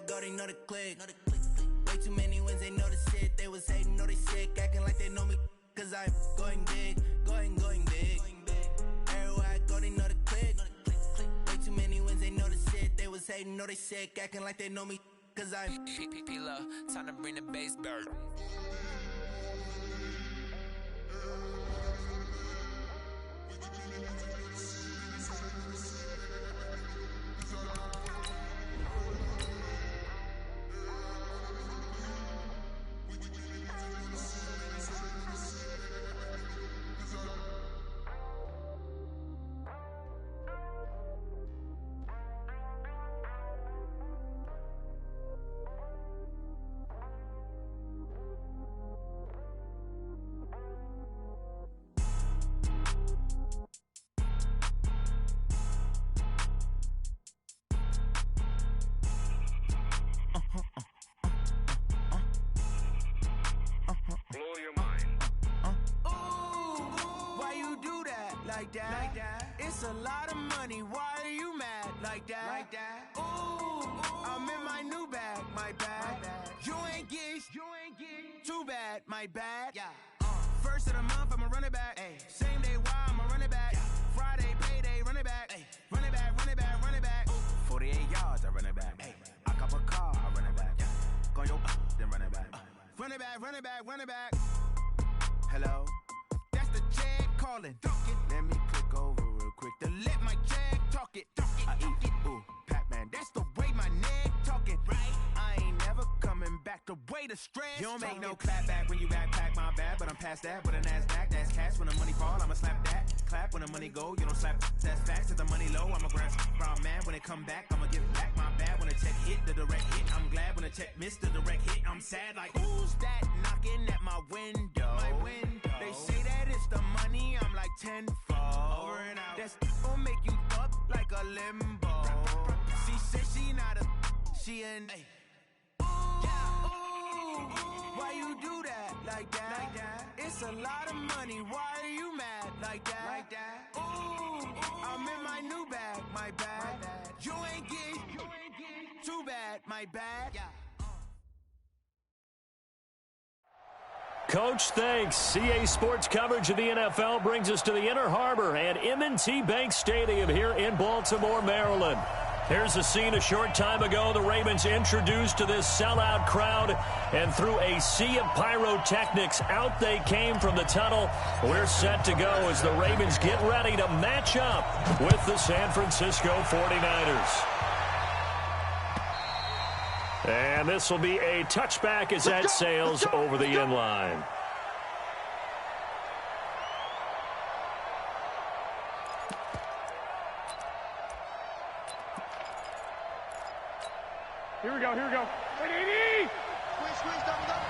go, they know the click. Way too many wins, they know the shit. They was hating, know they sick, acting like they know me. Cause I'm going big, going big. Everywhere I go, they know the click. Way too many wins, they know the shit. They was hating, know they sick, acting like they know me. Cause I'm P-P-P-Love, time to bring the bass bird. Like that. It's a lot of money. Why are you mad like that? Ooh, I'm in my new bag, my bad. You ain't get too bad, my bad. Yeah. First of the month, I'ma run it back. Ay. Same day, why I'ma run it back. Friday, payday, run it back. Ay. Run it back, run it back, run it back. 48 yards, I run it back. Ay. I cop a car, I run it back. Go your then run it back. Run it back, run it back, run it back. Hello? That's the jag calling. Let me click over real quick to let my jag talk it. I eat it, ooh, Pac-Man. That's the way my neck talking. Right? I ain't never coming back the way the stress. You don't make no clap back when you backpack, my bad. But I'm past that with a NASDAQ. That's cash when the money fall. I'ma slap that. Clap when the money go. You don't slap. That's facts. If the money low, I'ma grab brown man. When it come back, I'ma give back my bad. When the check hit, the direct hit. I'm glad when the check missed the direct hit. I'm sad like, who's that knocking at my window? My window. They say that it's the money. I'm like tenfold. Over and out. That's gon' make you up like a limbo. She said she not a, she an. Ooh, why you do that like that? It's a lot of money. Why are you mad like that? Ooh, I'm in my new bag, my bad. You ain't get too bad, my bad. Yeah. Coach, thanks. CA Sports coverage of the NFL brings us to the Inner Harbor and M&T Bank Stadium here in Baltimore, Maryland. Here's a scene a short time ago. The Ravens introduced to this sellout crowd, and through a sea of pyrotechnics, out they came from the tunnel. We're set to go as the Ravens get ready to match up with the San Francisco 49ers. And this will be a touchback as that sails over the end line. Here we go. Squeeze, double time.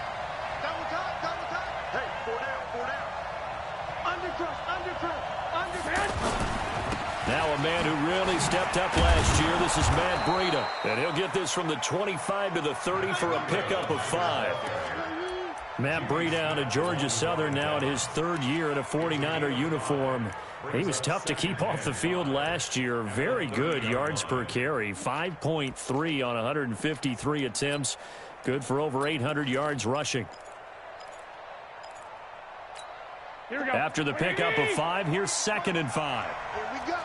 Hey, four down. Undercrush. Now a man who really stepped up last year. This is Matt Breida. And he'll get this from the 25 to the 30 for a pickup of 5. Matt Breida out of Georgia Southern now in his third year in a 49er uniform. He was tough to keep off the field last year. Very good yards per carry. 5.3 on 153 attempts. Good for over 800 yards rushing. Here we go. After the pickup of 5, here's 2nd and 5. Here we go.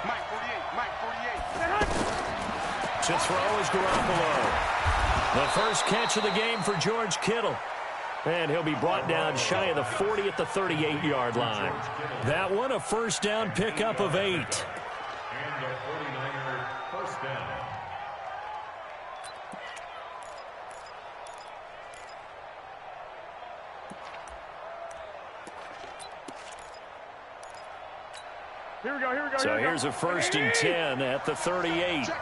Mike 48. To throw is Garoppolo. The first catch of the game for George Kittle. And he'll be brought down shy of the 40 at the 38-yard line. That one a first down pickup of 8. And the 49er first down. Here we go. So here's a 1st and 10 at the 38. Check.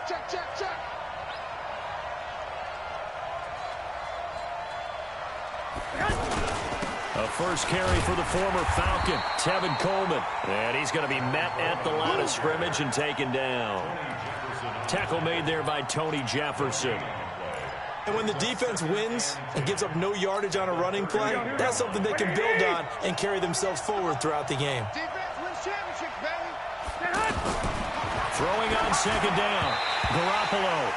A first carry for the former Falcon, Tevin Coleman. And he's going to be met at the line of scrimmage and taken down. Tackle made there by Tony Jefferson. And when the defense wins and gives up no yardage on a running play, that's something they can build on and carry themselves forward throughout the game. Defense wins championships, baby. Throwing on second down, Garoppolo.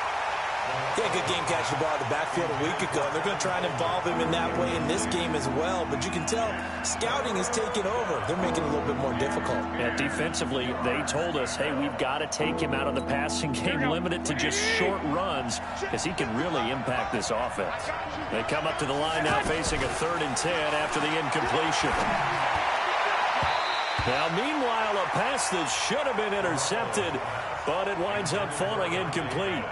Yeah, good game catching the ball in the backfield a week ago. They're going to try and involve him in that way in this game as well. But you can tell scouting is taking over. They're making it a little bit more difficult. Yeah, defensively, they told us, hey, we've got to take him out of the passing game, limit it to just short runs, because he can really impact this offense. They come up to the line now facing a 3rd and 10 after the incompletion. Now, meanwhile, a pass that should have been intercepted, but it winds up falling incomplete.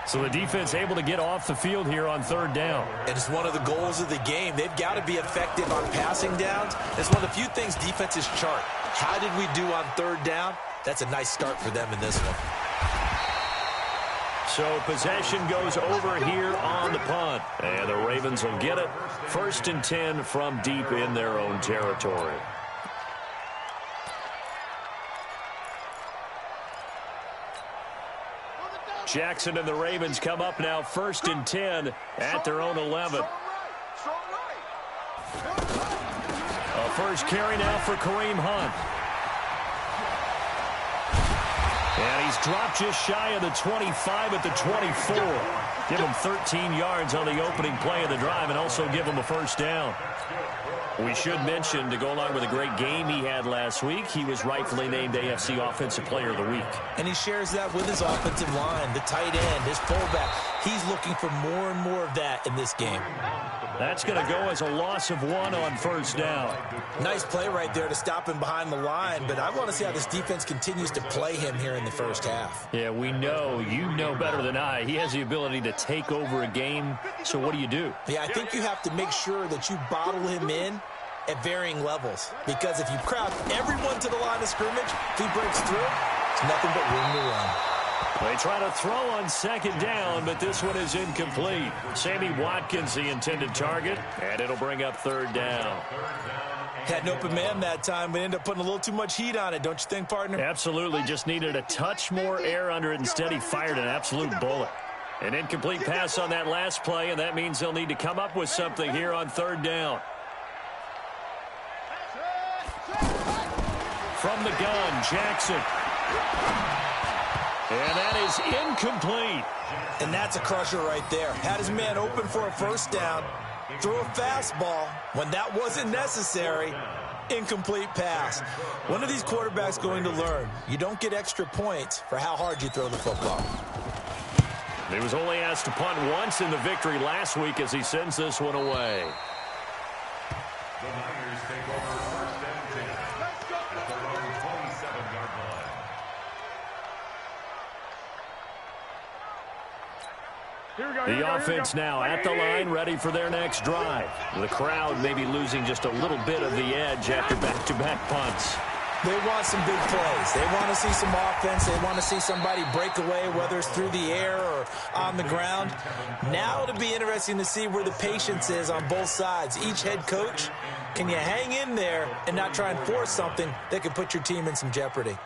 So the defense able to get off the field here on 3rd down. And it's one of the goals of the game. They've got to be effective on passing downs. It's one of the few things defenses chart. How did we do on 3rd down? That's a nice start for them in this one. So possession goes over here on the punt. And the Ravens will get it. 1st and 10 from deep in their own territory. Jackson and the Ravens come up now 1st and 10 at their own 11. A first carry now for Kareem Hunt. And he's dropped just shy of the 25 at the 24. Give him 13 yards on the opening play of the drive and also give him a 1st down. We should mention, to go along with a great game he had last week, he was rightfully named AFC Offensive Player of the Week. And he shares that with his offensive line, the tight end, his fullback. He's looking for more and more of that in this game. That's going to go as a loss of 1 on 1st down. Nice play right there to stop him behind the line, but I want to see how this defense continues to play him here in the 1st half. Yeah, we know, you know better than I, he has the ability to take over a game, so what do? Yeah, I think you have to make sure that you bottle him in at varying levels, because if you crowd everyone to the line of scrimmage, if he breaks through, it's nothing but room to run. They try to throw on 2nd down, but this one is incomplete. Sammy Watkins, the intended target, and it'll bring up 3rd down. Had an open man that time, but ended up putting a little too much heat on it, don't you think, partner? Absolutely, just needed a touch more air under it. Instead, he fired an absolute bullet. An incomplete pass on that last play, and that means they'll need to come up with something here on 3rd down. From the gun, Jackson. And that is incomplete. And that's a crusher right there. Had his man open for a 1st down, threw a fastball when that wasn't necessary. Incomplete pass. One of these quarterbacks going to learn, you don't get extra points for how hard you throw the football. He was only asked to punt once in the victory last week as he sends this one away. The Niners take over 1st and 10 at their own 27-yard line. The offense now at the line, ready for their next drive. The crowd may be losing just a little bit of the edge after back-to-back punts. They want some big plays. They want to see some offense. They want to see somebody break away, whether it's through the air or on the ground. Now it'll be interesting to see where the patience is on both sides. Each head coach, can you hang in there and not try and force something that could put your team in some jeopardy?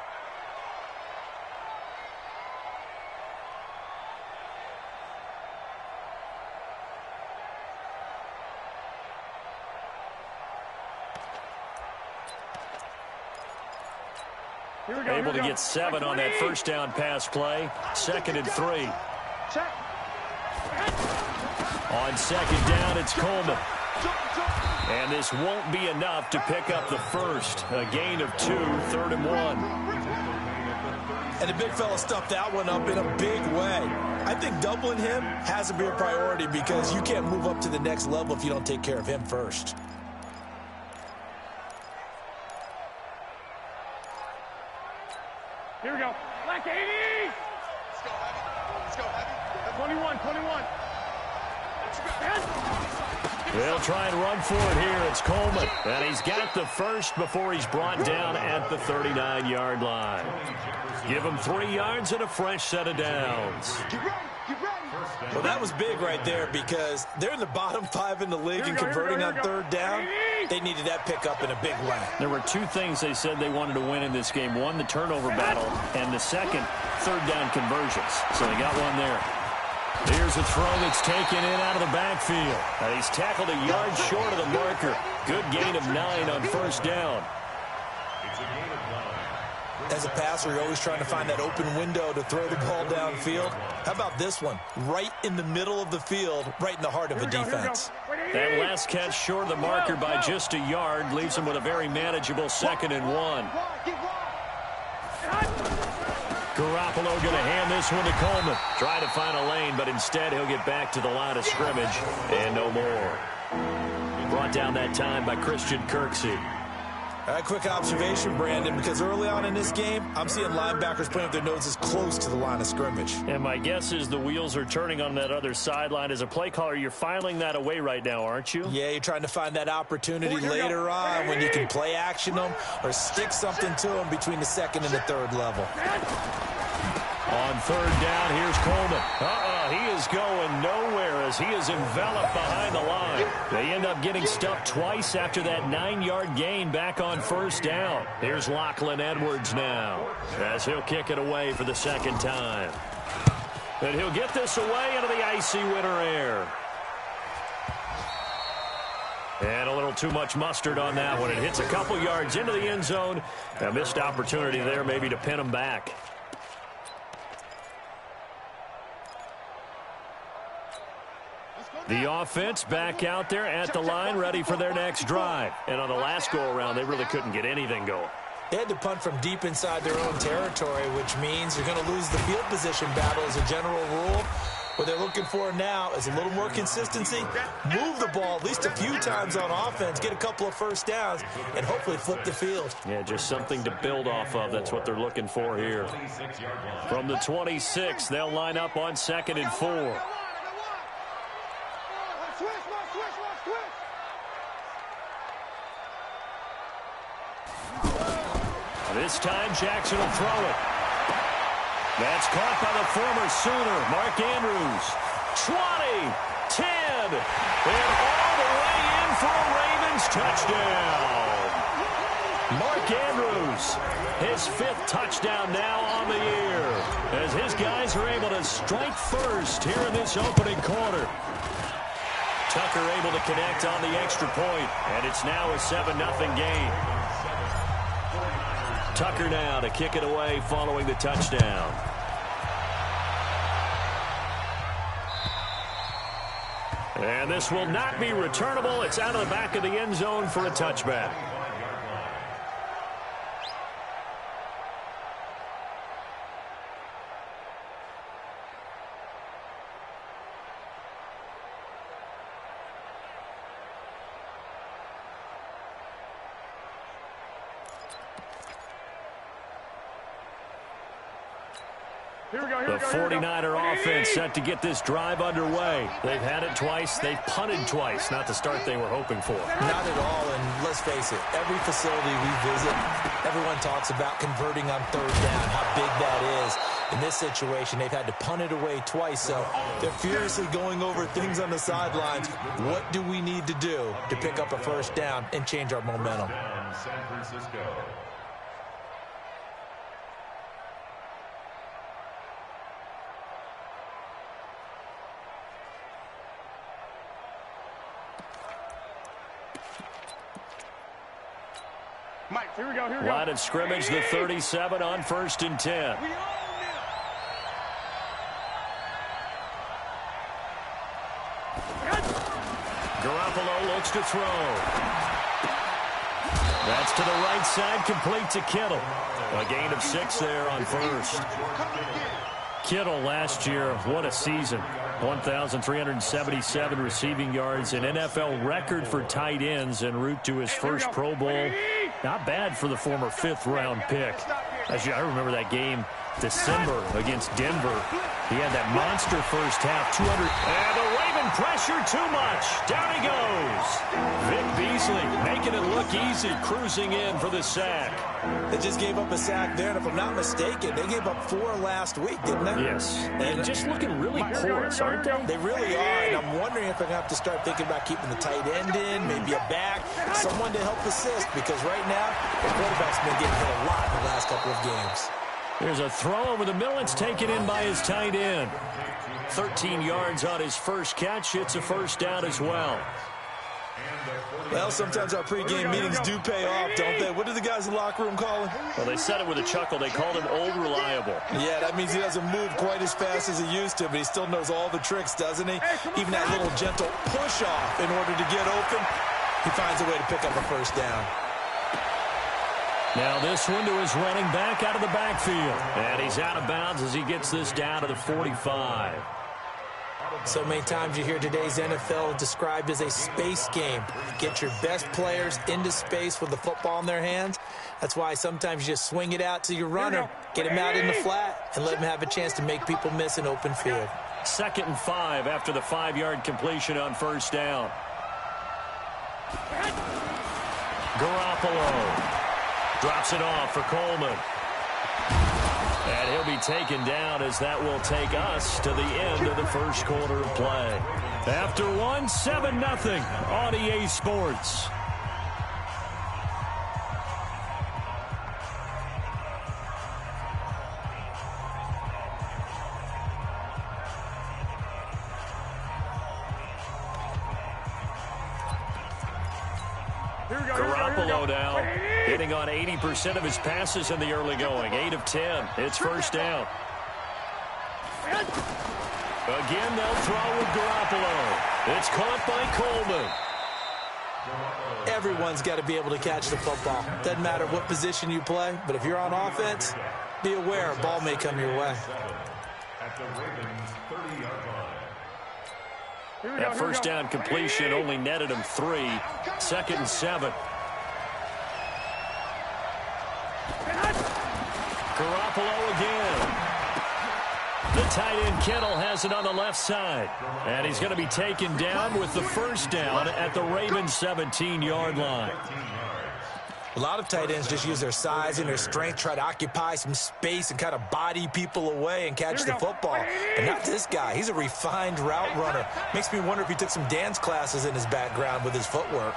Able to get 7 on that 1st down pass play. 2nd and 3. On 2nd down, it's Coleman. And this won't be enough to pick up the 1st. A gain of 2, 3rd and 1. And the big fella stuffed that one up in a big way. I think doubling him has to be a priority because you can't move up to the next level if you don't take care of him first. Here we go. Black 80. Let's go, heavy. Let's go, heavy. 21. They'll try and run for it here. It's Coleman. And he's got the 1st before he's brought down at the 39-yard line. Give him 3 yards and a fresh set of downs. Well, that was big right there because they're in the bottom 5 in the league and converting on 3rd down. They needed that pickup in a big way. There were 2 things they said they wanted to win in this game. One, the turnover battle, and the second, 3rd down conversions. So they got one there. Here's a throw that's taken in out of the backfield. He's tackled a yard short of the marker. Good gain of 9 on 1st down. It's a gain of 9. As a passer, you're always trying to find that open window to throw the ball downfield. How about this one? Right in the middle of the field, right in the heart of the defense. That last catch short of the marker by just a yard leaves him with a very manageable 2nd and 1. Garoppolo going to hand this one to Coleman. Try to find a lane, but instead he'll get back to the line of scrimmage and no more. Brought down that time by Christian Kirksey. A quick observation, Brandon, because early on in this game, I'm seeing linebackers playing with their noses close to the line of scrimmage. And my guess is the wheels are turning on that other sideline. As a play caller, you're filing that away right now, aren't you? Yeah, you're trying to find that opportunity later on when you can play action them or stick something to them between the 2nd and the 3rd level. On 3rd down, here's Coleman. He is going nowhere as he is enveloped behind the line. They end up getting stuffed twice after that 9-yard gain back on 1st down. Here's Lachlan Edwards now as he'll kick it away for the 2nd time. And he'll get this away into the icy winter air. And a little too much mustard on that one. It hits a couple yards into the end zone. A missed opportunity there maybe to pin him back. The offense back out there at the line, ready for their next drive. And on the last go-around, they really couldn't get anything going. They had to punt from deep inside their own territory, which means you're going to lose the field position battle as a general rule. What they're looking for now is a little more consistency, move the ball at least a few times on offense, get a couple of 1st downs, and hopefully flip the field. Yeah, just something to build off of. That's what they're looking for here. From the 26, they'll line up on 2nd and 4. This time, Jackson will throw it. That's caught by the former Sooner, Mark Andrews. 20, 10, and all the way in for a Ravens touchdown. Mark Andrews, his 5th touchdown now on the year, as his guys are able to strike first here in this opening quarter. Tucker able to connect on the extra point, and it's now a 7-0 game. Tucker now to kick it away following the touchdown. And this will not be returnable. It's out of the back of the end zone for a touchback. The 49er offense set to get this drive underway. They've had it twice. They've punted twice. Not the start they were hoping for. Not at all, and let's face it, every facility we visit, everyone talks about converting on 3rd down, how big that is. In this situation, they've had to punt it away twice, so they're furiously going over things on the sidelines. What do we need to do to pick up a 1st down and change our momentum? San Francisco. Mike, here we go. Line of scrimmage, the 37 on 1st and 10. Garoppolo looks to throw. That's to the right side, complete to Kittle. A gain of 6 there on 1st. Kittle last year, what a season. 1,377 receiving yards, an NFL record for tight ends en route to his first Pro Bowl. Not bad for the former 5th-round pick. I remember that game, December, against Denver. He had that monster first half, 200. And the Raven pressure too much. Down he goes. Vic Beasley making it look easy, cruising in for the sack. They just gave up a sack there, and if I'm not mistaken, they gave up 4 last week, didn't they? Yes. And just looking really porous, aren't they? They really are, and I'm wondering if they're going to have to start thinking about keeping the tight end in, maybe a back, someone to help assist, because right now, the quarterback's been getting hit a lot in the last couple of games. There's a throw over the middle. It's taken in by his tight end. 13 yards on his first catch. It's a 1st down as well. Well, sometimes our pregame meetings do pay off, don't they? What do the guys in the locker room call him? Well, they said it with a chuckle. They called him Old Reliable. Yeah, that means he doesn't move quite as fast as he used to, but he still knows all the tricks, doesn't he? Even that little gentle push-off in order to get open, he finds a way to pick up a first down. Now this one to his running back out of the backfield. And he's out of bounds as he gets this down to the 45. So many times you hear today's NFL described as a space game. Get your best players into space with the football in their hands. That's why sometimes you just swing it out to your runner, get him out in the flat, and let him have a chance to make people miss an open field. 2nd and 5 after the 5-yard completion on first down. Garoppolo drops it off for Coleman. And he'll be taken down as that will take us to the end of the first quarter of play. After 7-0 on EA Sports. Garoppolo now hitting on 80% of his passes in the early going. 8 of 10. It's first down. Again, they'll throw with Garoppolo. It's caught by Coleman. Everyone's got to be able to catch the football. Doesn't matter what position you play, but if you're on offense, be aware a ball may come your way. At the Ravens' 30-yard line. That first down completion only netted him 3. 2nd and 7. Garoppolo again. The tight end Kittle has it on the left side. And he's going to be taken down with the first down at the Ravens' 17-yard line. A lot of tight ends just use their size and their strength, try to occupy some space and kind of body people away and catch the football. But not this guy. He's a refined route runner. Makes me wonder if he took some dance classes in his background with his footwork.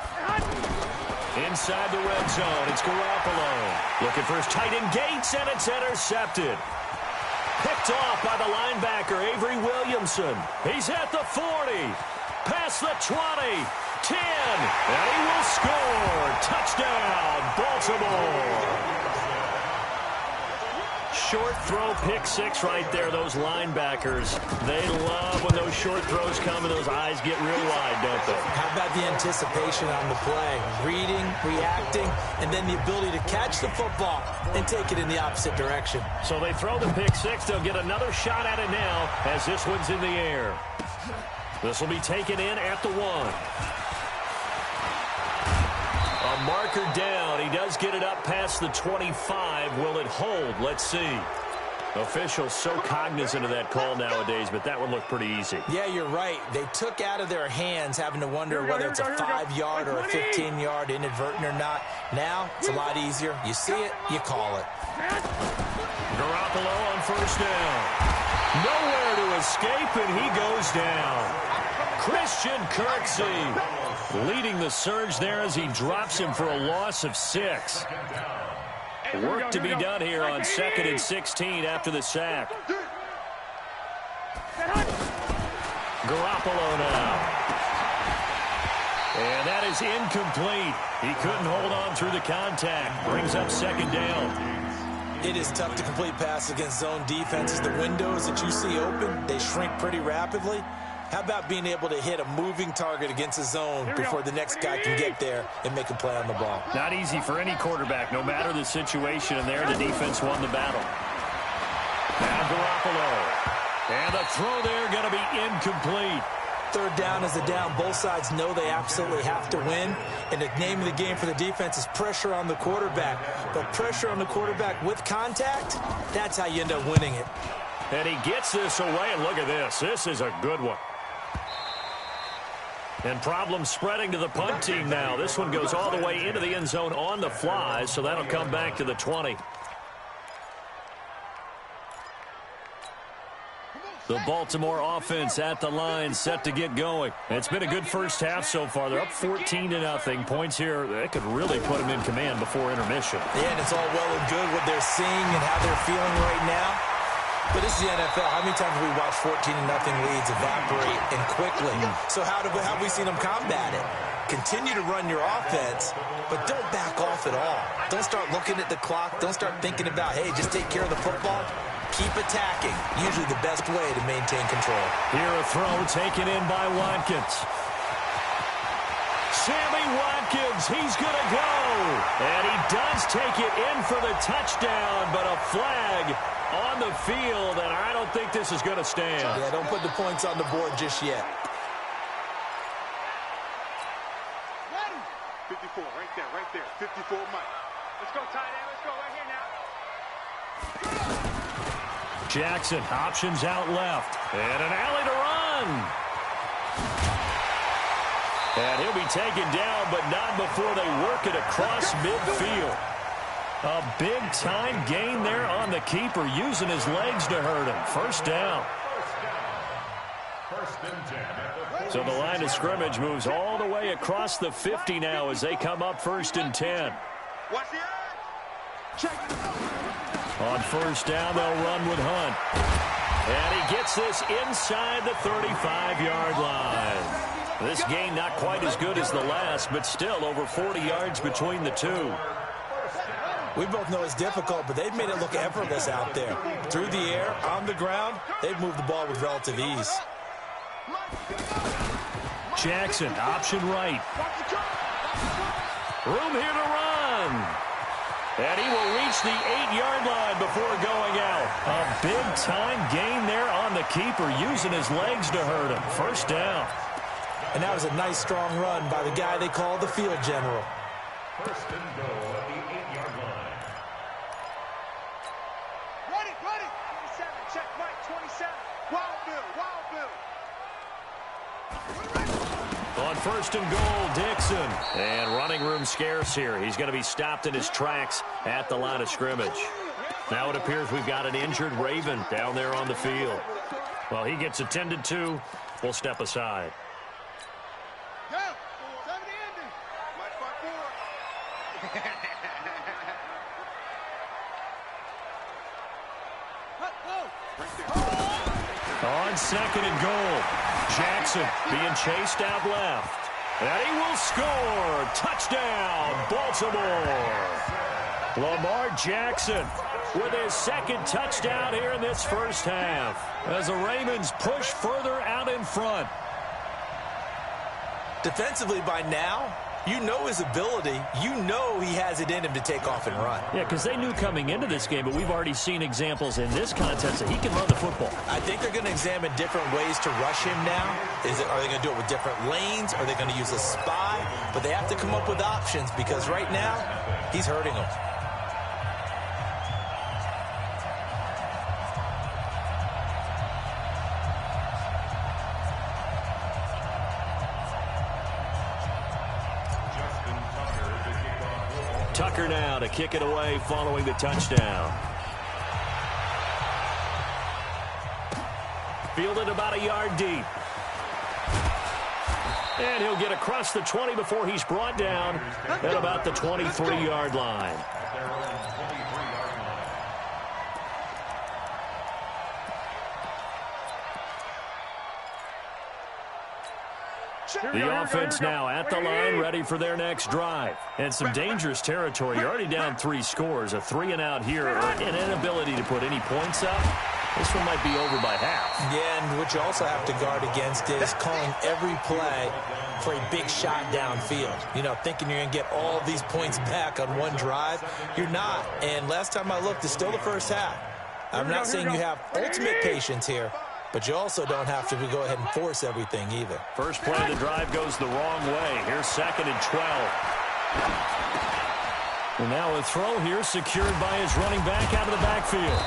Inside the red zone, it's Garoppolo. Looking for his tight end Gates, and it's intercepted. Picked off by the linebacker, Avery Williamson. He's at the 40. Past the 20. 10, and he will score. Touchdown, Baltimore. Short throw, pick 6 right there. Those linebackers, they love when those short throws come and those eyes get real wide, don't they? How about the anticipation on the play? Reading, reacting, and then the ability to catch the football and take it in the opposite direction. So they throw the pick 6. They'll get another shot at it now as this one's in the air. This will be taken in at the 1. A marker down. He does get it up past the 25. Will it hold? Let's see. Officials so cognizant of that call nowadays, but that one looked pretty easy. Yeah, you're right. They took out of their hands having to wonder whether it's a 5-yard or a 15-yard inadvertent or not. Now, it's a lot easier. You see it, you call it. Garoppolo on first down. Nowhere to escape, and he goes down. Christian Kirksey leading the surge there as he drops him for a loss of 6. Work to be done here on 2nd and 16 after the sack. Garoppolo now. And that is incomplete. He couldn't hold on through the contact. Brings up 2nd down. It is tough to complete passes against zone defenses. The windows that you see open, they shrink pretty rapidly. How about being able to hit a moving target against a zone before the next guy can get there and make a play on the ball? Not easy for any quarterback, no matter the situation, and there the defense won the battle. Now Garoppolo. And the throw there going to be incomplete. 3rd down is the down. Both sides know they absolutely have to win. And the name of the game for the defense is pressure on the quarterback. But pressure on the quarterback with contact, that's how you end up winning it. And he gets this away, and look at this. This is a good one. And problems spreading to the punt team now. This one goes all the way into the end zone on the fly, so that'll come back to the 20. The Baltimore offense at the line, set to get going. It's been a good first half so far. They're up 14-0. Points here, they could really put them in command before intermission. Yeah, and it's all well and good what they're seeing and how they're feeling right now. But this is the NFL. How many times have we watched 14-0 leads evaporate and quickly? So how have we seen them combat it? Continue to run your offense, but don't back off at all. Don't start looking at the clock. Don't start thinking about, hey, just take care of the football. Keep attacking. Usually the best way to maintain control. Here a throw taken in by Watkins. Sammy Watkins, he's going to go. And he does take it in for the touchdown, but a flag on the field, and I don't think this is going to stand. Yeah, don't put the points on the board just yet. 54, right there. 54, Mike. Let's go, tight end. Let's go right here now. Jackson options out left. And an alley to run. And he'll be taken down, but not before they work it across midfield. A big-time gain there on the keeper, using his legs to hurt him. First down. So the line of scrimmage moves all the way across the 50 now as they come up 1st and 10. On first down, they'll run with Hunt. And he gets this inside the 35-yard line. This game not quite as good as the last, but still over 40 yards between the two. We both know it's difficult, but they've made it look effortless out there. Through the air, on the ground, they've moved the ball with relative ease. Jackson, option right. Room here to run. And he will reach the 8-yard line before going out. A big-time gain there on the keeper, using his legs to hurt him. First down. And that was a nice, strong run by the guy they call the field general. First and goal at the 8-yard line. Ready. 27, check right, 27. Wild Bill. On first and goal, Dixon. And running room scarce here. He's going to be stopped in his tracks at the line of scrimmage. Now it appears we've got an injured Raven down there on the field. Well, he gets attended to. We'll step aside. Go! 70 ending. Mike front On second and goal, Jackson being chased out left. And he will score. Touchdown, Baltimore. Lamar Jackson with his second touchdown here in this first half, as the Ravens push further out in front. Defensively by now, you know his ability. You know he has it in him to take off and run. Yeah, because they knew coming into this game, but we've already seen examples in this contest that he can run the football. I think they're going to examine different ways to rush him now. Are they going to do it with different lanes? Are they going to use a spy? But they have to come up with options, because right now, he's hurting them. Tucker now to kick it away following the touchdown. Fielded about a yard deep. And he'll get across the 20 before he's brought down at about the 23-yard line. The offense now at the line, ready for their next drive. And some dangerous territory. You're already down 3 scores. A 3-and-out here, or an inability to put any points up. This one might be over by half. Yeah, and what you also have to guard against is calling every play for a big shot downfield. You know, thinking you're going to get all these points back on one drive. You're not. And last time I looked, it's still the first half. I'm not saying you have ultimate patience here, but you also don't have to go ahead and force everything either. First play of the drive goes the wrong way. Here's 2nd and 12. And now a throw here secured by his running back out of the backfield.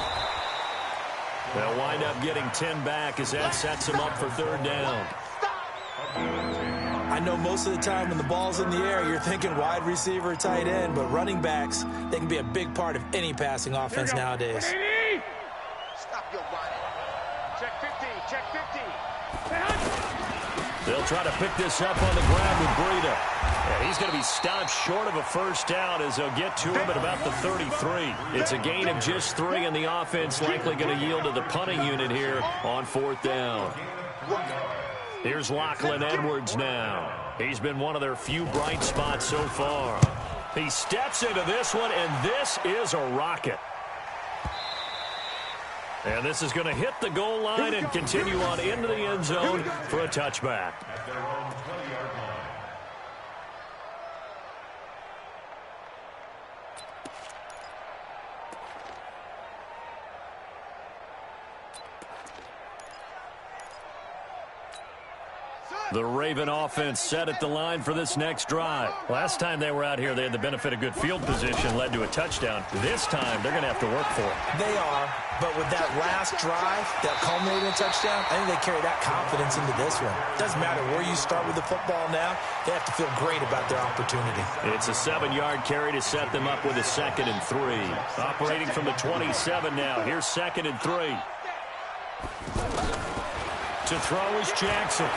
They'll wind up getting 10 back as that sets him up for 3rd down. I know most of the time when the ball's in the air, you're thinking wide receiver, tight end, but running backs, they can be a big part of any passing offense nowadays. Stop your running. Check 50. Check 50. They'll try to pick this up on the ground with Breida. And he's going to be stopped short of a first down as they'll get to him at about the 33. It's a gain of just 3, and the offense likely going to yield to the punting unit here on 4th down. Here's Lachlan Edwards now. He's been one of their few bright spots so far. He steps into this one, and this is a rocket. And this is going to hit the goal line and continue on into the end zone for a touchback. At their own 20-yard line. The Raven offense set at the line for this next drive. Last time they were out here, they had the benefit of good field position, led to a touchdown. This time, they're going to have to work for it. They are, but with that last drive that culminated in a touchdown, I think they carry that confidence into this one. Doesn't matter where you start with the football now, they have to feel great about their opportunity. It's a 7-yard carry to set them up with a 2nd and 3. Operating from the 27 now. Here's 2nd and 3. To throw is Jackson.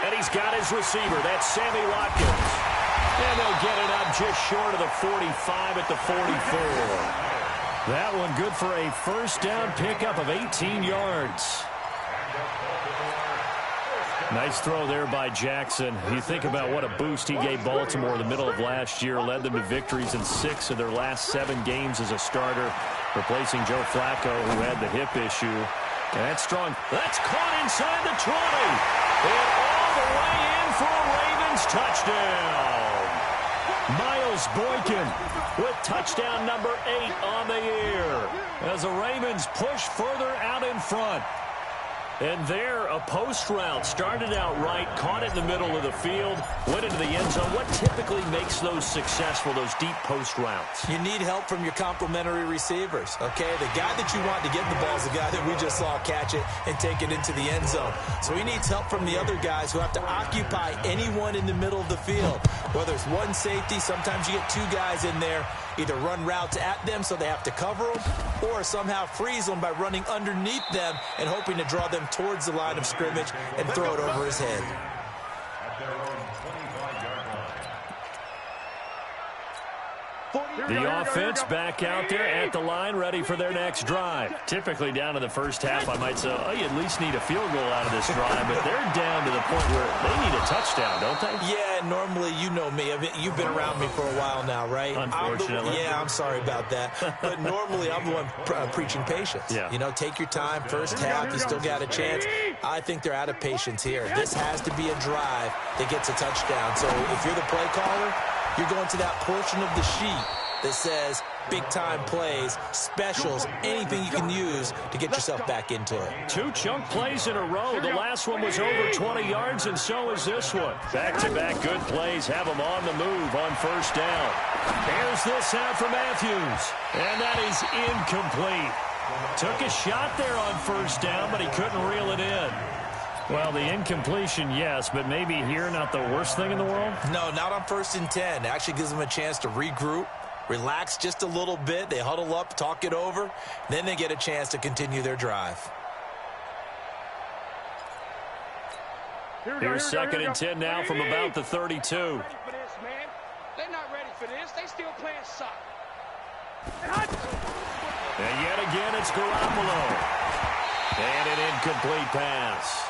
And he's got his receiver. That's Sammy Watkins. And they'll get it up just short of the 45 at the 44. That one good for a first down pickup of 18 yards. Nice throw there by Jackson. You think about what a boost he gave Baltimore in the middle of last year. Led them to victories in 6 of their last 7 games as a starter, replacing Joe Flacco, who had the hip issue. That's strong. That's caught inside the 20. And all the way in for a Ravens touchdown. Miles Boykin with touchdown number 8 on the year as the Ravens push further out in front. And there, a post route started out right, caught it in the middle of the field, went into the end zone. What typically makes those successful, those deep post routes? You need help from your complementary receivers, okay? The guy that you want to get the ball is the guy that we just saw catch it and take it into the end zone. So he needs help from the other guys who have to occupy anyone in the middle of the field. Whether it's one safety, sometimes you get 2 guys in there, either run routes at them so they have to cover them, or somehow freeze them by running underneath them and hoping to draw them towards the line of scrimmage and throw it over his head. At their own 25-yard line. The offense back out there at the line, ready for their next drive. Typically down to the first half, I might say, oh, you at least need a field goal out of this drive, but they're down to the point where they need a touchdown, don't they? Yeah, normally, you know me. You've been around me for a while now, right? Unfortunately. I'm sorry about that. But normally, I'm the one preaching patience. Yeah. You know, take your time. First half, you still got a chance. I think they're out of patience here. This has to be a drive that gets a touchdown. So if you're the play caller, you're going to that portion of the sheet that says big-time plays, specials, anything you can use to get yourself back into it. 2 chunk plays in a row. The last one was over 20 yards, and so is this one. Back-to-back good plays have them on the move on first down. Here's this out for Matthews, and that is incomplete. Took a shot there on first down, but he couldn't reel it in. Well, the incompletion, yes, but maybe here not the worst thing in the world? No, not on 1st and 10. It actually gives them a chance to regroup, relax just a little bit. They huddle up, talk it over. Then they get a chance to continue their drive. Here's 2nd and 10 now from about the 32. They're not ready for this. They still playing soccer. And yet again, it's Garoppolo. And an incomplete pass.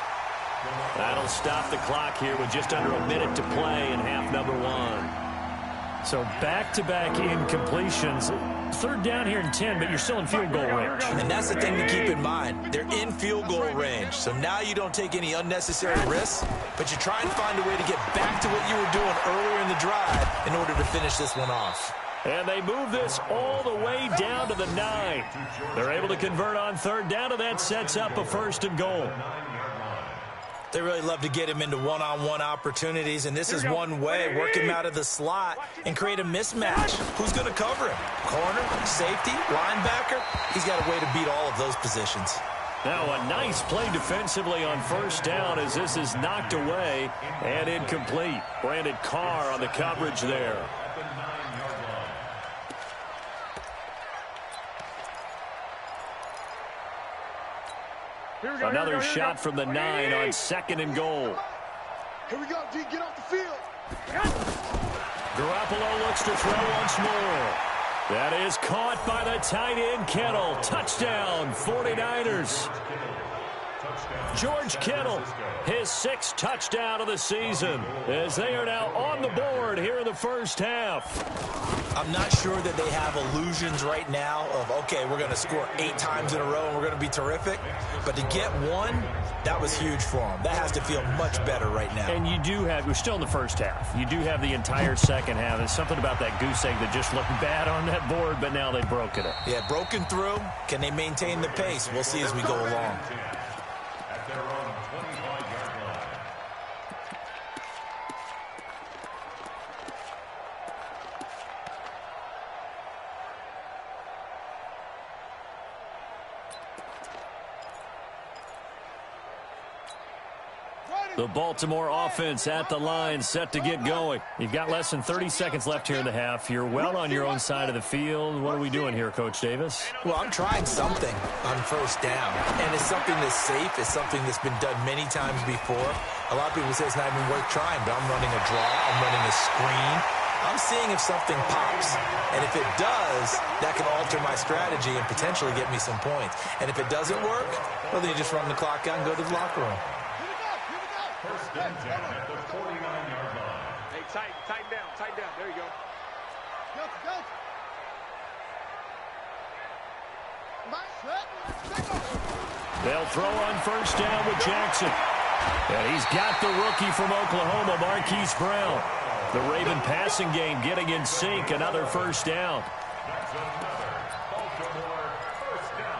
That'll stop the clock here with just under a minute to play in half number 1. So back-to-back incompletions. 3rd down here and 10, but you're still in field goal range. And that's the thing to keep in mind. They're in field goal range. So now you don't take any unnecessary risks, but you try and find a way to get back to what you were doing earlier in the drive in order to finish this one off. And they move this all the way down to the 9. They're able to convert on 3rd down, and that sets up a 1st and goal. They really love to get him into one-on-one opportunities, and this is one way. Work him out of the slot and create a mismatch. Who's going to cover him? Corner, safety, linebacker? He's got a way to beat all of those positions. Now a nice play defensively on first down as this is knocked away and incomplete. Brandon Carr on the coverage there. Another shot from the 9 on 2nd and goal. Here we go, D. Get off the field. Garoppolo looks to throw once more. That is caught by the tight end, Kittle. Touchdown, 49ers. George Kittle, his 6th touchdown of the season, as they are now on the board here in the first half. I'm not sure that they have illusions right now of, okay, we're going to score 8 times in a row and we're going to be terrific. But to get one, that was huge for them. That has to feel much better right now. And you do have, we're still in the first half. You do have the entire second half. There's something about that goose egg that just looked bad on that board, but now they've broken it. Yeah, broken through. Can they maintain the pace? We'll see as we go along. At their own 25-yard line. The Baltimore offense at the line, set to get going. You've got less than 30 seconds left here in the half. You're well on your own side of the field. What are we doing here, Coach Davis? Well, I'm trying something on first down, and it's something that's safe. It's something that's been done many times before. A lot of people say it's not even worth trying, but I'm running a draw. I'm running a screen. I'm seeing if something pops, and if it does, that can alter my strategy and potentially get me some points. And if it doesn't work, well, then you just run the clock out and go to the locker room. First and 10 at the 49-yard line. Hey, tighten down. There you go. They'll throw on first down with Jackson. And he's got the rookie from Oklahoma, Marquise Brown. The Raven passing game getting in sync. Another first down. That's another Baltimore first down.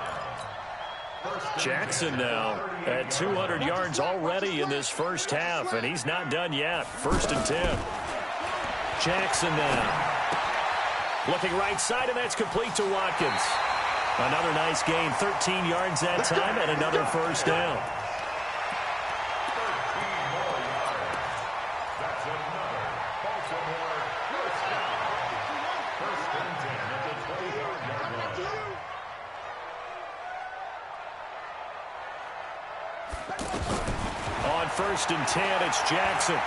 Jackson now at 200 yards already in this first half, and he's not done yet. First and 10. Jackson now. Looking right side, and that's complete to Watkins. Another nice gain, 13 yards that time, and another first down. 13 more yards. That's another Baltimore first down. First and 10 at the 25-yard line. On first and 10, it's Jackson.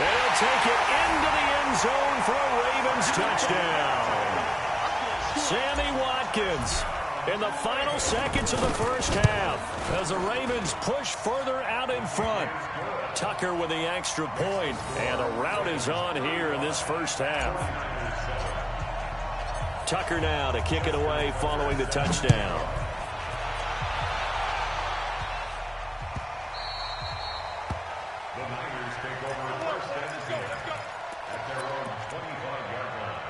They'll take it into the end zone for a Ravens touchdown. Sammy Watkins in the final seconds of the first half as the Ravens push further out in front. Tucker with the extra point, and the route is on here in this first half. Tucker now to kick it away following the touchdown. The Niners take over first and 10 at their own 25-yard line.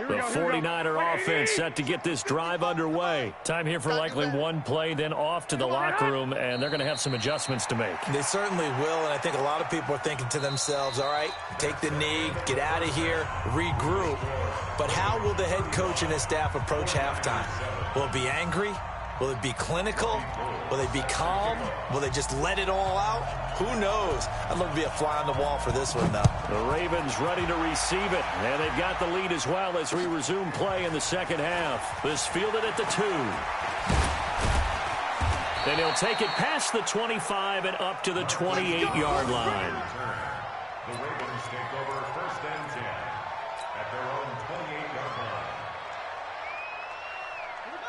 The 49er offense set to get this drive underway. Time here for likely one play, then off to the locker room, and they're going to have some adjustments to make. They certainly will, and I think a lot of people are thinking to themselves, all right, take the knee, get out of here, regroup. But how will the head coach and his staff approach halftime? Will it be angry? Will it be clinical? Will they be calm? Will they just let it all out? Who knows? I'd love to be a fly on the wall for this one, though. The Ravens ready to receive it, and they've got the lead as well as we resume play in the second half. This fielded at the 2. Then he'll take it past the 25 and up to the 28-yard line. The Ravens take over first and 10 at their own 28-yard line.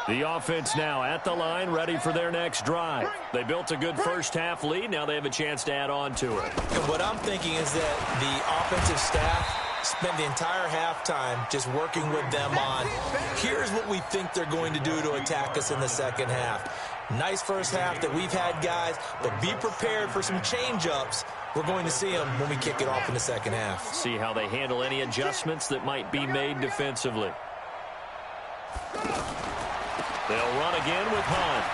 The offense now at the line, ready for their next drive. They built a good first half lead. Now they have a chance to add on to it. And what I'm thinking is that the offensive staff spent the entire halftime just working with them on, here's what we think they're going to do to attack us in the second half. Nice first half that we've had, guys, but be prepared for some change-ups. We're going to see them when we kick it off in the second half. See how they handle any adjustments that might be made defensively. They'll run again with Hunt.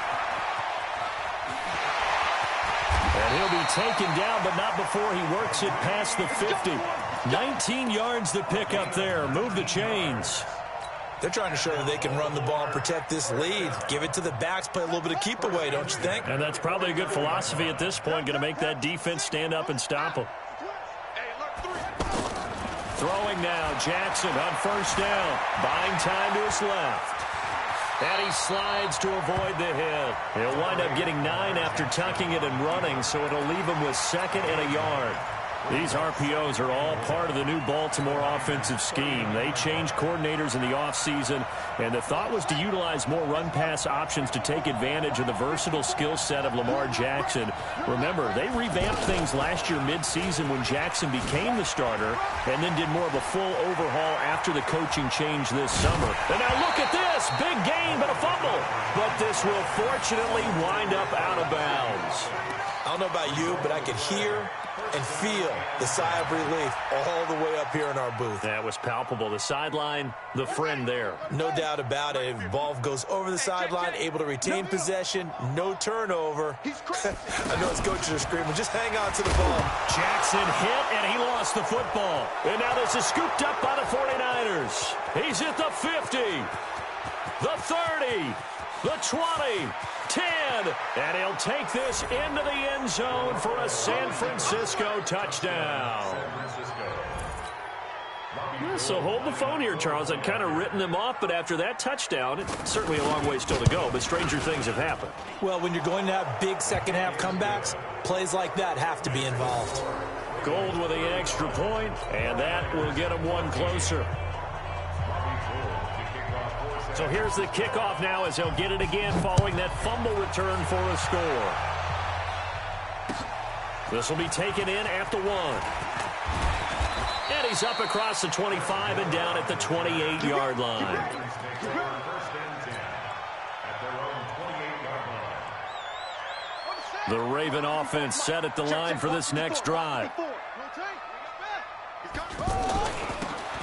And he'll be taken down, but not before he works it past the 50. 19 yards to pick up there. Move the chains. They're trying to show that they can run the ball and protect this lead. Give it to the backs, play a little bit of keep away, don't you think? And that's probably a good philosophy at this point. Going to make that defense stand up and stop them. Throwing now, Jackson on first down. Buying time to his left. And he slides to avoid the hit. He'll wind up getting 9 after tucking it and running, so it'll leave him with 2nd and a yard. These RPOs are all part of the new Baltimore offensive scheme. They changed coordinators in the offseason, and the thought was to utilize more run-pass options to take advantage of the versatile skill set of Lamar Jackson. Remember, they revamped things last year midseason when Jackson became the starter and then did more of a full overhaul after the coaching change this summer. And now look at this. Big gain, but a fumble. But this will fortunately wind up out of bounds. I don't know about you, but I can hear and feel the sigh of relief all the way up here in our booth. That was palpable. The sideline, the friend there. No doubt about it. If ball goes over the sideline, able to retain possession, no turnover. I know his coaches are screaming, just hang on to the ball. Jackson hit, and he lost the football. And now this is scooped up by the 49ers. He's at the 50, the 30, the 20, 10, and he'll take this into the end zone for a San Francisco touchdown. So hold the phone here, Charles. I'd kind of written them off, but after that touchdown, it's certainly a long way still to go, but stranger things have happened. Well, when you're going to have big second-half comebacks, plays like that have to be involved. Gold with the extra point, and that will get him one closer. So here's the kickoff now as he'll get it again following that fumble return for a score. This will be taken in at the 1. And he's up across the 25 and down at the 28-yard line. The Raven offense set at the line for this next drive.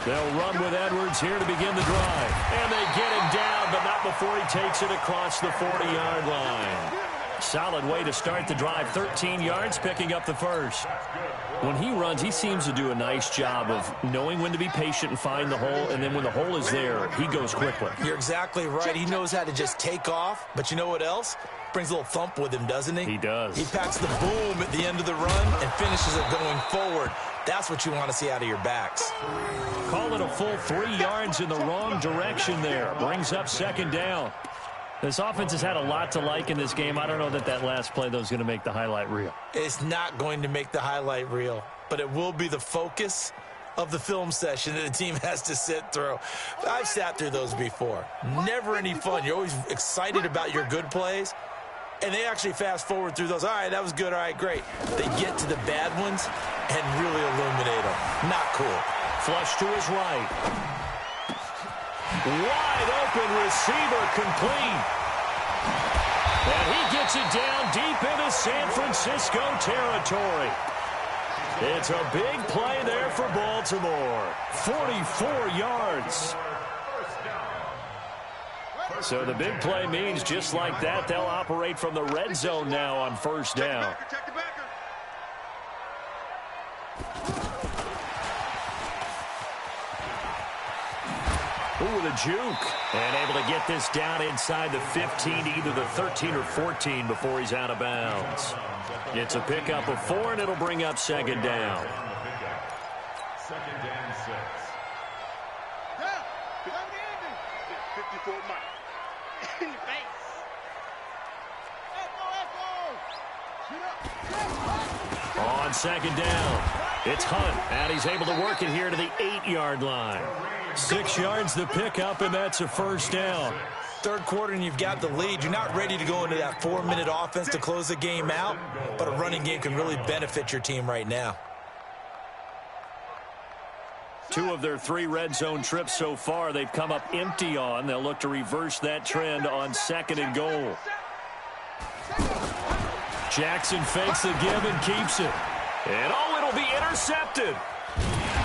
They'll run with Edwards here to begin the drive. And they get him down, but not before he takes it across the 40-yard line. Solid way to start the drive. 13 yards, picking up the first. When he runs, he seems to do a nice job of knowing when to be patient and find the hole, and then when the hole is there, he goes quickly. You're exactly right. He knows how to just take off, but you know what else? Brings a little thump with him, doesn't he? He does. He packs the boom at the end of the run and finishes it going forward. That's what you want to see out of your backs. Call it a full 3 yards in the wrong direction there. Brings up second down. This offense has had a lot to like in this game. I don't know that last play, though, is going to make the highlight reel. It's not going to make the highlight reel, but it will be the focus of the film session that the team has to sit through. I've sat through those before. Never any fun. You're always excited about your good plays, and they actually fast forward through those. All right, that was good. All right, great. They get to the bad ones and really illuminate them. Not cool. Flush to his right. Wide open receiver complete. And he gets it down deep into San Francisco territory. It's a big play there for Baltimore. 44 yards. So the big play means just like that, they'll operate from the red zone now on first down. Ooh, the juke. And able to get this down inside the 15 to either the 13 or 14 before he's out of bounds. It's a pickup of 4, and it'll bring up second down. Second and 6. 54 Mike. In your face. On second down, it's Hunt, and he's able to work it here to the 8-yard line. 6 yards the pickup, and that's a first down. Third quarter, and you've got the lead. You're not ready to go into that 4-minute offense to close the game out, but a running game can really benefit your team right now. 2 of their 3 red zone trips so far they've come up empty on. They'll look to reverse that trend on second and goal. Jackson fakes the give and keeps it. And it'll be intercepted.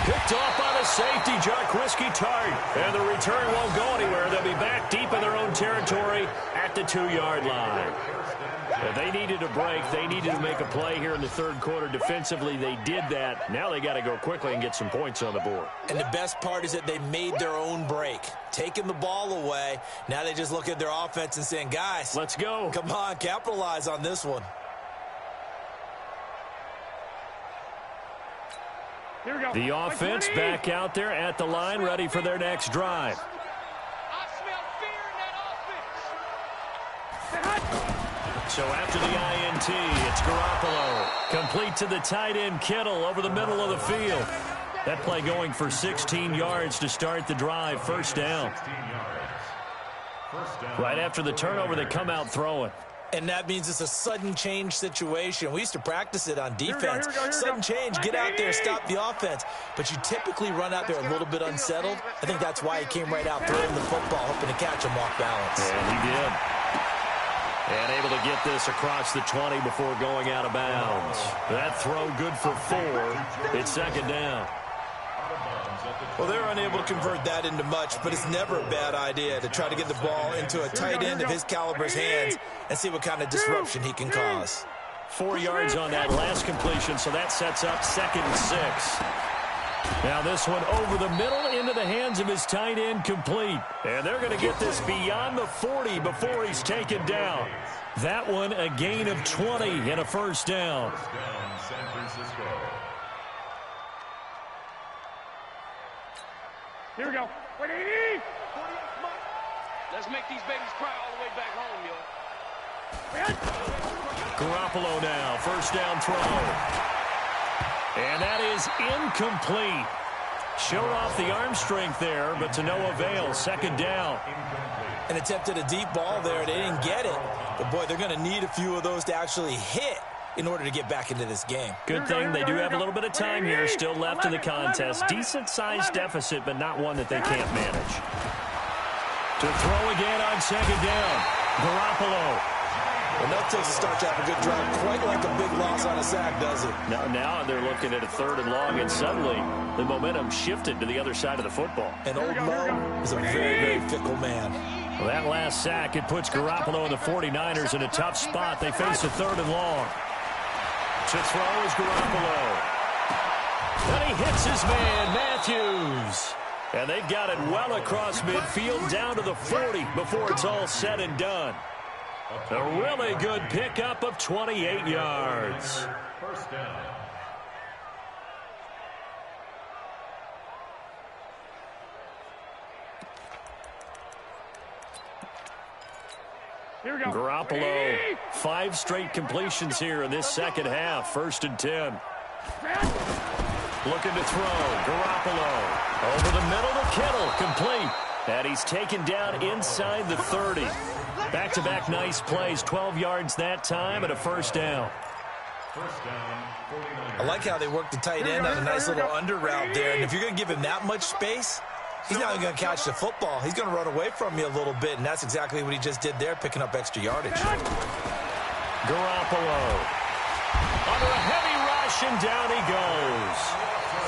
Picked off by the safety, Jarquiski Tart. And the return won't go anywhere. They'll be back deep in their own territory at the 2-yard line. They needed a break. They needed to make a play here in the third quarter. Defensively, they did that. Now they got to go quickly and get some points on the board. And the best part is that they made their own break. Taking the ball away. Now they just look at their offense and saying, guys, let's go. Come on, capitalize on this one. Here we go. The offense back out there at the line, ready for their next drive. So after the INT, it's Garoppolo. Complete to the tight end, Kittle, over the middle of the field. That play going for 16 yards to start the drive. First down. Right after the turnover, they come out throwing. And that means it's a sudden change situation. We used to practice it on defense. Sudden change, get out there, stop the offense. But you typically run out there a little bit unsettled. I think that's why he came right out throwing the football, hoping to catch him off balance. And he did. And able to get this across the 20 before going out of bounds. That throw good for 4. It's second down. Well, they're unable to convert that into much, but it's never a bad idea to try to get the ball into a tight end of his caliber's hands and see what kind of disruption he can cause. 4 yards on that last completion, so that sets up 2nd and 6. Now this one over the middle into the hands of his tight end, complete. And they're going to get this beyond the 40 before he's taken down. That one a gain of 20 and a first down. San Francisco. Here we go. Let's make these babies cry all the way back home, yo. Garoppolo now, first down throw. And that is incomplete. Showed off the arm strength there, but to no avail. Second down. And attempted a deep ball there. They didn't get it. But, boy, they're going to need a few of those to actually hit in order to get back into this game. Good thing they do have a little bit of time here still left in the contest. Decent-sized deficit, but not one that they can't manage. To throw again on second down. Garoppolo. Well, that takes a start to have a good drive. Quite like a big loss on a sack, does it? Now they're looking at a 3rd and long, and suddenly the momentum shifted to the other side of the football. And old Mo is a very, very fickle man. Well, that last sack, it puts Garoppolo and the 49ers in a tough spot. They face a 3rd and long. To throw is Garoppolo. And he hits his man, Matthews. And they've got it well across midfield down to the 40 before it's all said and done. A really good pickup of 28 yards. First down. Here we go. Garoppolo, 5 straight completions here in this second half. 1st and 10. Looking to throw. Garoppolo over the middle to Kittle. Complete. And he's taken down inside the 30. Back-to-back nice plays. 12 yards that time and a first down. First down, 49. I like how they work the tight end on a nice little under route there. And if you're going to give him that much space, he's not going to catch the football. He's going to run away from you a little bit, and that's exactly what he just did there, picking up extra yardage. Garoppolo under a heavy rush, and down he goes.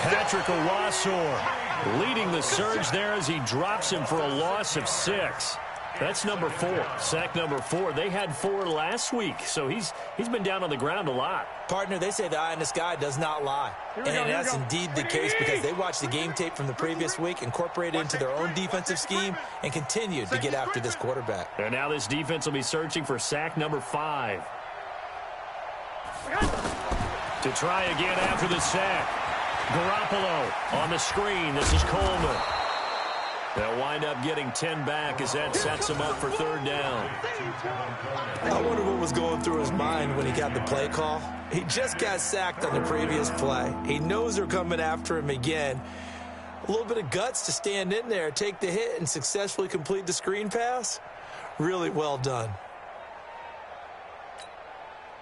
Patrick Owasor leading the surge there as he drops him for a loss of 6. That's number 4, sack number 4. They had 4 last week, so he's been down on the ground a lot. Partner, they say the eye in the sky does not lie. And that's indeed the case because they watched the game tape from the previous week, incorporated it into their own defensive scheme, and continued to get after this quarterback. And now this defense will be searching for sack number 5. To try again after the sack. Garoppolo on the screen. This is Coleman. They'll wind up getting 10 back as that sets him up for 3rd down. I wonder what was going through his mind when he got the play call. He just got sacked on the previous play. He knows they're coming after him again. A little bit of guts to stand in there, take the hit, and successfully complete the screen pass. Really well done.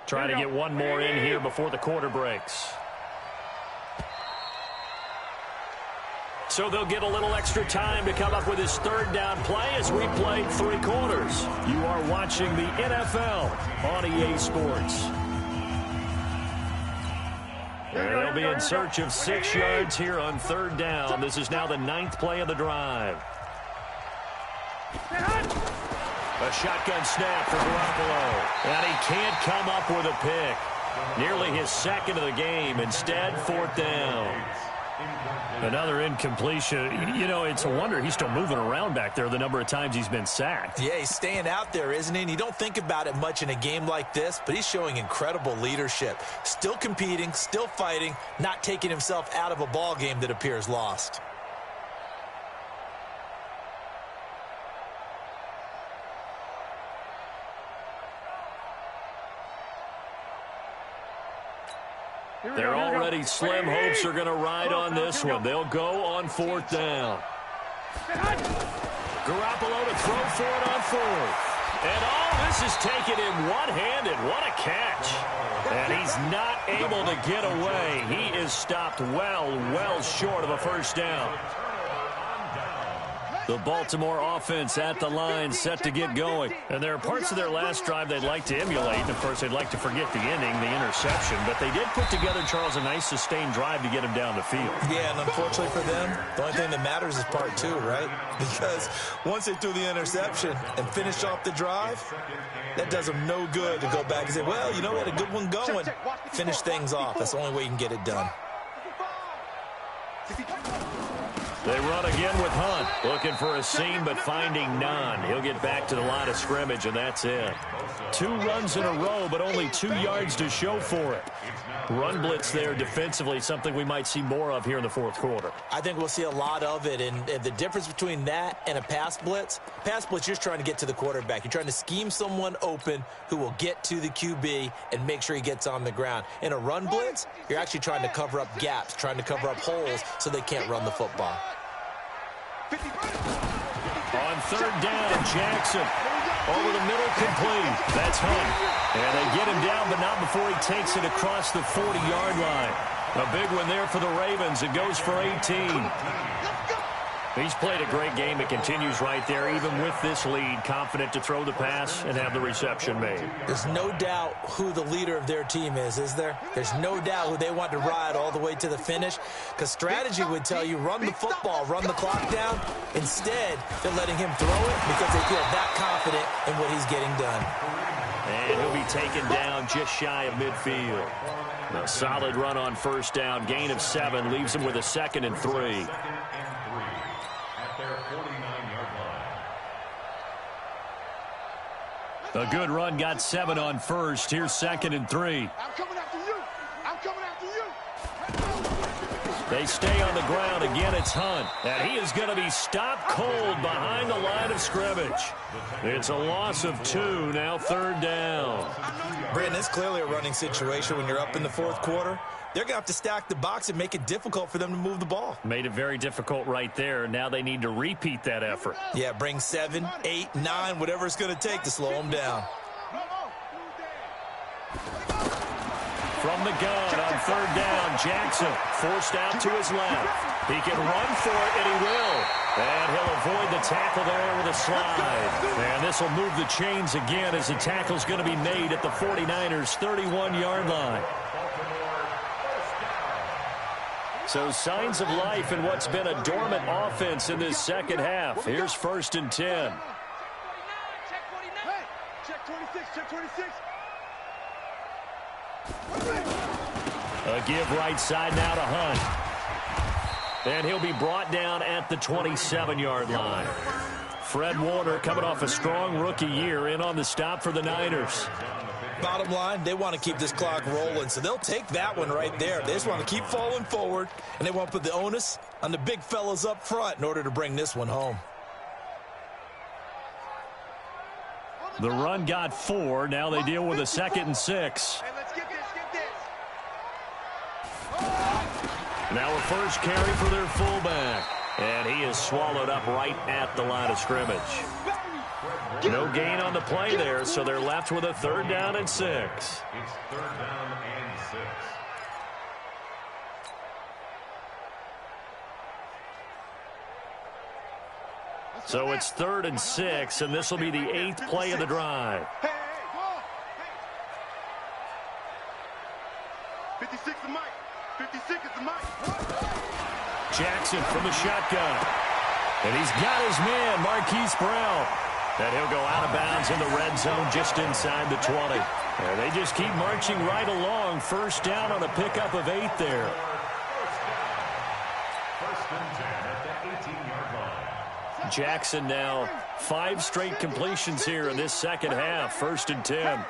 Trying to get one more in here before the quarter breaks. So they'll get a little extra time to come up with his 3rd down play as we played 3 quarters. You are watching the NFL on EA Sports. And they'll be in search of 6 yards here on 3rd down. This is now the 9th play of the drive. A shotgun snap for Garoppolo. And he can't come up with a pick. Nearly his 2nd of the game. Instead, 4th down. Another incompletion. You know, it's a wonder he's still moving around back there the number of times he's been sacked. Yeah, he's staying out there, isn't he? And you don't think about it much in a game like this, but he's showing incredible leadership. Still competing, still fighting, not taking himself out of a ball game that appears lost. Their already slim hopes are going to ride on this one. They'll go on 4th down. Garoppolo to throw for it on 4th. And this is taken in one-handed. What a catch. And he's not able to get away. He is stopped well short of a 1st down. The Baltimore offense at the line, set to get going. And there are parts of their last drive they'd like to emulate. And, of course, they'd like to forget the ending, the interception. But they did put together, Charles, a nice sustained drive to get him down the field. Yeah, and unfortunately for them, the only thing that matters is part 2, right? Because once they threw the interception and finished off the drive, that does them no good to go back and say, well, you know, we had a good one going. Finish things off. That's the only way you can get it done. They run again with Hunt, looking for a seam but finding none. He'll get back to the line of scrimmage, and that's it. 2 runs in a row, but only 2 yards to show for it. Run blitz there defensively, something we might see more of here in the 4th quarter. I think we'll see a lot of it, and the difference between that and a pass blitz, you're just trying to get to the quarterback. You're trying to scheme someone open who will get to the QB and make sure he gets on the ground. In a run blitz, you're actually trying to cover up gaps, trying to cover up holes so they can't run the football. On 3rd down, Jackson over the middle, complete. That's Hunt. And they get him down, but not before he takes it across the 40-yard line. A big one there for the Ravens. It goes for 18. He's played a great game. It continues right there, even with this lead, confident to throw the pass and have the reception made. There's no doubt who the leader of their team is there? There's no doubt who they want to ride all the way to the finish, because strategy would tell you run the football, run the clock down. Instead, they're letting him throw it because they feel that confident in what he's getting done. And he'll be taken down just shy of midfield. A solid run on 1st down, gain of 7, leaves him with a 2nd and 3. A good run, got 7 on 1st. Here's 2nd and 3. I'm coming after you. I'm coming after you. They stay on the ground. Again, it's Hunt. And he is going to be stopped cold behind the line of scrimmage. It's a loss of 2, now 3rd down. Brandon, it's clearly a running situation when you're up in the 4th quarter. They're going to have to stack the box and make it difficult for them to move the ball. Made it very difficult right there. Now they need to repeat that effort. Yeah, bring 7, 8, 9, whatever it's going to take to slow them down. From the gun on 3rd down, Jackson forced out to his left. He can run for it, and he will. And he'll avoid the tackle there with a slide. And this will move the chains again as the tackle's going to be made at the 49ers' 31-yard line. So signs of life in what's been a dormant offense in this 2nd half. Here's 1st and 10. Check 26, check 26. A give right side now to Hunt. And he'll be brought down at the 27-yard line. Fred Warner coming off a strong rookie year in on the stop for the Niners. Bottom line, they want to keep this clock rolling, so they'll take that one right there. They just want to keep falling forward, and they want to put the onus on the big fellas up front in order to bring this one home. The run got 4. Now they deal with a 2nd and 6. Hey, let's get this, Now a first carry for their fullback. And he is swallowed up right at the line of scrimmage. No gain on the play there, so they're left with a 3rd down and 6. It's 3rd down and 6. So it's 3rd and 6, and this will be the 8th play of the drive. 56 is Mike. 56 is Mike. Jackson from the shotgun. And he's got his man, Marquise Brown. And he'll go out of bounds in the red zone just inside the 20. And they just keep marching right along. 1st down on a pickup of 8 there. 1st and 10 at the 18-yard line. Jackson now 5 straight completions here in this 2nd half. 1st and 10.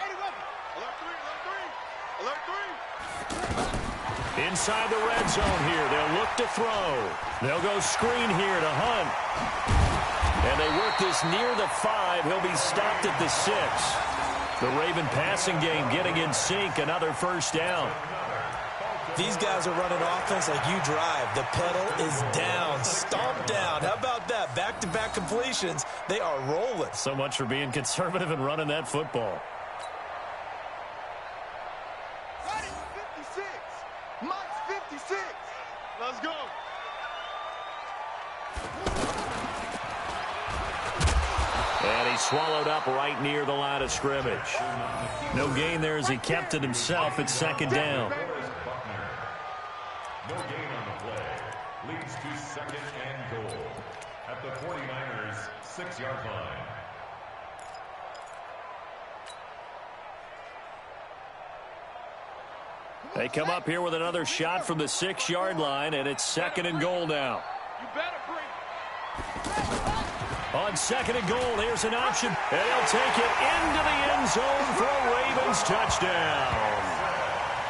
Inside the red zone here. They'll look to throw. They'll go screen here to Hunt. And they work this near the 5. He'll be stopped at the 6. The Raven passing game getting in sync. Another 1st down. These guys are running offense like you drive. The pedal is down, stomped down. How about that? Back-to-back completions. They are rolling. So much for being conservative and running that football. 56. Mike's 56. Let's go. And he swallowed up right near the line of scrimmage. No gain there as he kept it himself at second down. No gain on the play. Leads to second and goal at the 49ers' 6-yard line. They come up here with another shot from the 6-yard line, and it's second and goal now. You better bring. On second and goal, here's an option. And he'll take it into the end zone for a Ravens touchdown.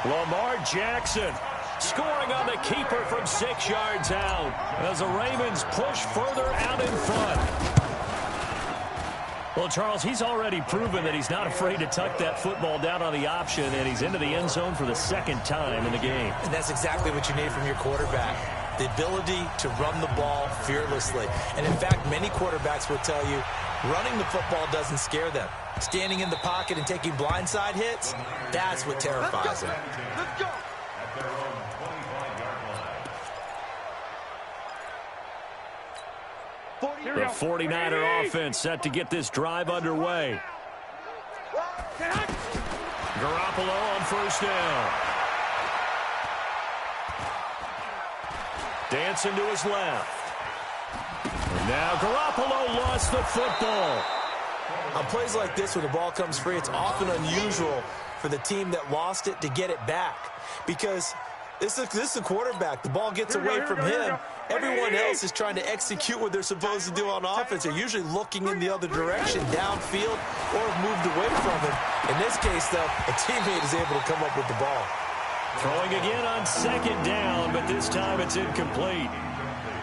Lamar Jackson scoring on the keeper from 6 yards out as the Ravens push further out in front. Well, Charles, he's already proven that he's not afraid to tuck that football down on the option, and he's into the end zone for the second time in the game. And that's exactly what you need from your quarterback. The ability to run the ball fearlessly. And in fact, many quarterbacks will tell you running the football doesn't scare them. Standing in the pocket and taking blindside hits, that's what terrifies them. Let's go. At their own 25-yard line. The 49er offense set to get this drive underway. Garoppolo on first down. Dancing to his left. And now Garoppolo lost the football. On plays like this, when the ball comes free, it's often unusual for the team that lost it to get it back. Because this is a quarterback. The ball gets away from him. Everyone else is trying to execute what they're supposed to do on offense. They're usually looking in the other direction, downfield, or have moved away from him. In this case, though, a teammate is able to come up with the ball. Throwing again on second down, but this time it's incomplete.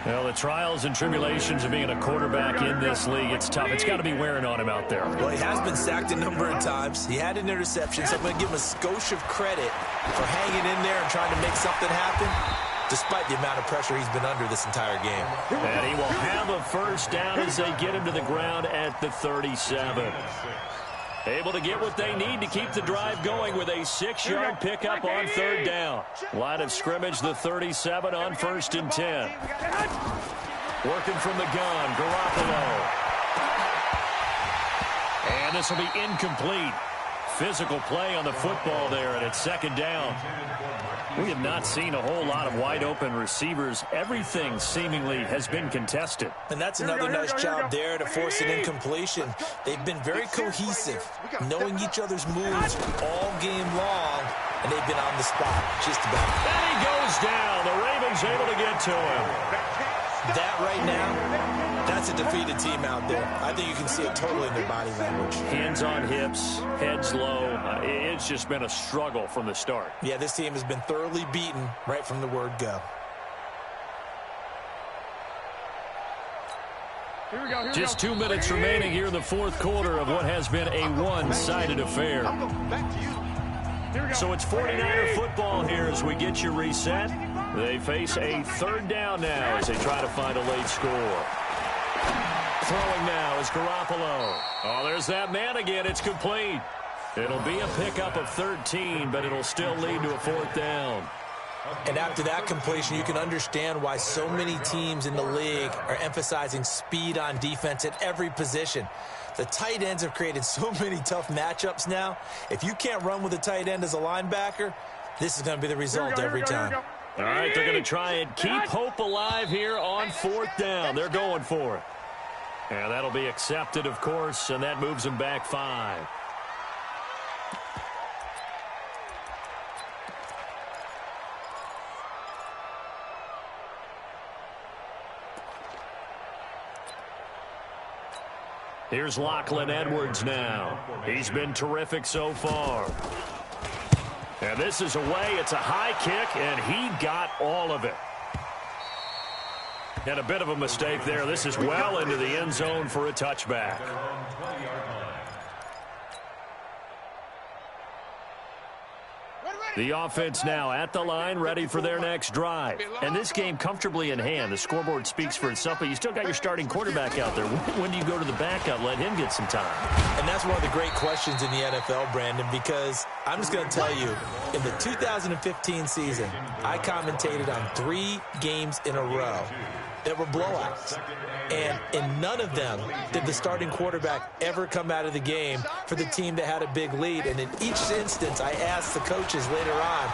Well, the trials and tribulations of being a quarterback in this league, it's tough. It's got to be wearing on him out there. Well, he has been sacked a number of times. He had an interception, so I'm going to give him a skosh of credit for hanging in there and trying to make something happen, despite the amount of pressure he's been under this entire game. And he will have a first down as they get him to the ground at the 37. Able to get what they need to keep the drive going with a 6-yard pickup on third down. Line of scrimmage, the 37 on first and 10. Working from the gun, Garoppolo. And this will be incomplete. Physical play on the football there, and it's second down. We have not seen a whole lot of wide-open receivers. Everything seemingly has been contested. And that's another nice job there to force an incompletion. They've been very cohesive, knowing each other's moves all game long, and they've been on the spot just about. And he goes down. The Ravens able to get to him. That right now, that's a defeated team out there. I think you can see it totally in their body language. Hands on hips, heads low. It's just been a struggle from the start. Yeah, this team has been thoroughly beaten right from the word go. Just 2 minutes remaining here in the fourth quarter of what has been a one-sided affair. So it's 49er football here as we get you reset. They face a third down now as they try to find a late score. Throwing now is Garoppolo. Oh, there's that man again. It's complete. It'll be a pickup of 13, but it'll still lead to a fourth down. And after that completion, you can understand why so many teams in the league are emphasizing speed on defense at every position. The tight ends have created so many tough matchups now. If you can't run with a tight end as a linebacker, this is going to be the result every time. All right, they're going to try and keep hope alive here on fourth down. They're going for it. And that'll be accepted, of course, and that moves them back 5. Here's Lachlan Edwards now. He's been terrific so far. And this is away. It's a high kick, and he got all of it. And a bit of a mistake there. This is well into the end zone for a touchback. The offense now at the line, ready for their next drive. And this game comfortably in hand. The scoreboard speaks for itself, but you still got your starting quarterback out there. When do you go to the backup, let him get some time? And that's one of the great questions in the NFL, Brandon, because I'm just going to tell you, in the 2015 season, I commentated on 3 games in a row that were blowouts. And in none of them did the starting quarterback ever come out of the game for the team that had a big lead. And in each instance, I asked the coaches later on,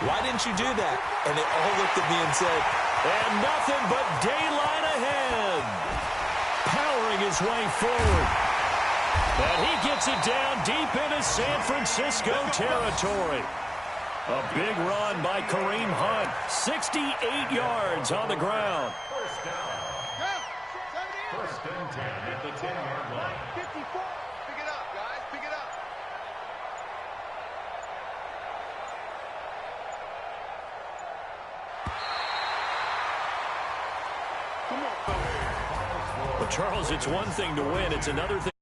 why didn't you do that? And they all looked at me and said, and nothing but daylight ahead. Powering his way forward. And he gets it down deep into San Francisco territory. A big run by Kareem Hunt. 68 yards on the ground. First and 10 at the 10-yard line. 54. Pick it up, guys. Pick it up. Well, Charles, it's one thing to win. It's another thing.